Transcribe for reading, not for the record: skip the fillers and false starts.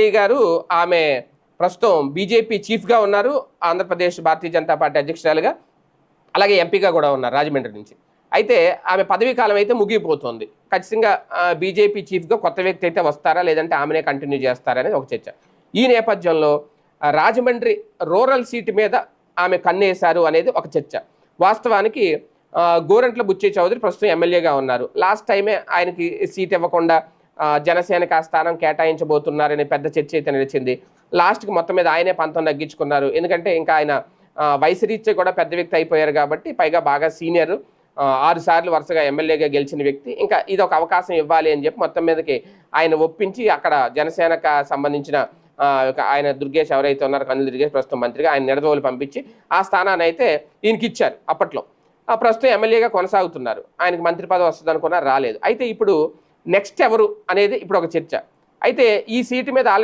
గారు ఆమె ప్రస్తుతం బీజేపీ చీఫ్గా ఉన్నారు, ఆంధ్రప్రదేశ్ భారతీయ జనతా పార్టీ అధ్యక్షురాలుగా, అలాగే ఎంపీగా కూడా ఉన్నారు రాజమండ్రి నుంచి. అయితే ఆమె పదవీ కాలం అయితే ముగిపోతుంది. ఖచ్చితంగా బీజేపీ చీఫ్గా కొత్త వ్యక్తి అయితే వస్తారా, లేదంటే ఆమెనే కంటిన్యూ చేస్తారా అనేది ఒక చర్చ. ఈ నేపథ్యంలో రాజమండ్రి రూరల్ సీటు మీద ఆమె కన్నేశారు అనేది ఒక చర్చ. వాస్తవానికి గోరంట్ల బుచ్చయ్య చౌదరి ప్రస్తుతం ఎమ్మెల్యేగా ఉన్నారు. లాస్ట్ టైమే ఆయనకి సీట్ ఇవ్వకుండా జనసేనకి ఆ స్థానం కేటాయించబోతున్నారనే పెద్ద చర్చ అయితే నడిచింది. లాస్ట్కి మొత్తం మీద ఆయనే పంతం తగ్గించుకున్నారు. ఎందుకంటే ఇంకా ఆయన వయసు రీత్యా కూడా పెద్ద వ్యక్తి అయిపోయారు కాబట్టి, పైగా బాగా సీనియర్, 6 సార్లు వరుసగా ఎమ్మెల్యేగా గెలిచిన వ్యక్తి, ఇంకా ఇది ఒక అవకాశం ఇవ్వాలి అని చెప్పి మొత్తం మీదకి ఆయన ఒప్పించి అక్కడ జనసేనకు సంబంధించిన ఆయన దుర్గేష్ ఎవరైతే ఉన్నారో, కందుల దుర్గేష్ ప్రస్తుతం మంత్రిగా, ఆయన నిడదవోలు పంపించి ఆ స్థానాన్ని అయితే ఈయనకి ఇచ్చారు. అప్పట్లో ప్రస్తుతం ఎమ్మెల్యేగా కొనసాగుతున్నారు. ఆయనకి మంత్రి పదవి వస్తుంది అనుకున్నా రాలేదు. అయితే ఇప్పుడు నెక్స్ట్ ఎవరు అనేది ఇప్పుడు ఒక చర్చ. అయితే ఈ సీటు మీద ఆల్రెడీ